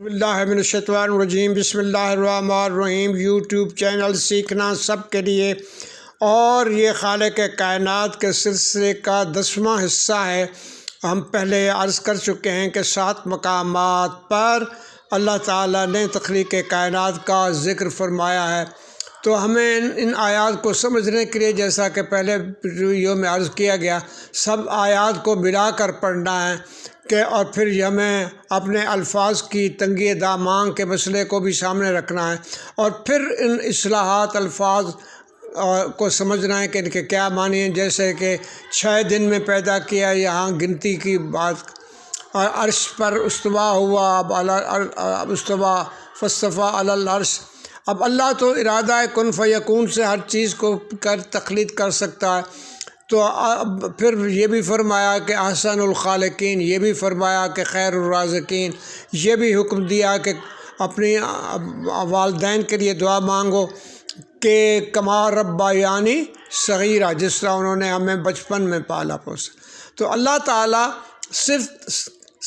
اللہ من الشیطان الرجیم بسم اللہ الرحمن الرحیم۔ یوٹیوب چینل سیکھنا سب کے لیے، اور یہ خالق کائنات کے سلسلے کا 10واں حصہ ہے۔ ہم پہلے عرض کر چکے ہیں کہ 7 مقامات پر اللہ تعالیٰ نے تخلیق کائنات کا ذکر فرمایا ہے۔ تو ہمیں ان آیات کو سمجھنے کے لیے، جیسا کہ پہلے ویڈیو میں عرض کیا گیا، سب آیات کو ملا کر پڑھنا ہے اور پھر ہمیں اپنے الفاظ کی تنگی دامانگ کے مسئلے کو بھی سامنے رکھنا ہے، اور پھر ان اصلاحات الفاظ کو سمجھنا ہے کہ ان کے کیا معنی ہیں۔ جیسے کہ 6 دن میں پیدا کیا، یہاں گنتی کی بات، اور عرش پر استوا ہوا، اب استوا فاستویٰ علی العرش۔ اب اللہ تو ارادہ کن فیکون سے ہر چیز کو تخلیق کر سکتا ہے۔ تو پھر یہ بھی فرمایا کہ احسن الخالقین، یہ بھی فرمایا کہ خیر الرازقین، یہ بھی حکم دیا کہ اپنی والدین کے لیے دعا مانگو کہ کما ربیانی صغیرہ، جس طرح انہوں نے ہمیں بچپن میں پالا پوسا۔ تو اللہ تعالیٰ صرف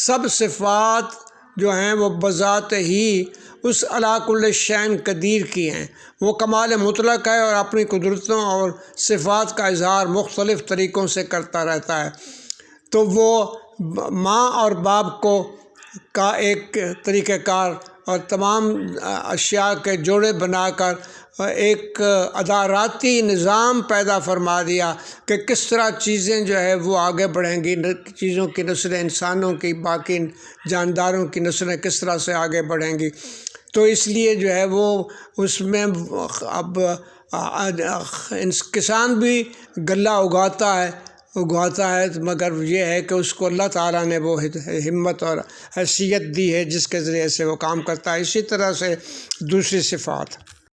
سب صفات جو ہیں وہ بذات ہی اس علی کل شیء قدیر کی ہیں، وہ کمال مطلق ہے، اور اپنی قدرتوں اور صفات کا اظہار مختلف طریقوں سے کرتا رہتا ہے۔ تو وہ ماں اور باپ کا ایک طریقہ کار اور تمام اشیاء کے جوڑے بنا کر ایک اداراتی نظام پیدا فرما دیا کہ کس طرح چیزیں جو ہے وہ آگے بڑھیں گی، چیزوں کی نسلیں، انسانوں کی، باقی جانداروں کی نسلیں کس طرح سے آگے بڑھیں گی۔ تو اس لیے جو ہے وہ اس میں اب کسان بھی غلہ اگاتا ہے، مگر یہ ہے کہ اس کو اللہ تعالیٰ نے وہ ہمت اور حیثیت دی ہے جس کے ذریعے سے وہ کام کرتا ہے۔ اسی طرح سے دوسری صفات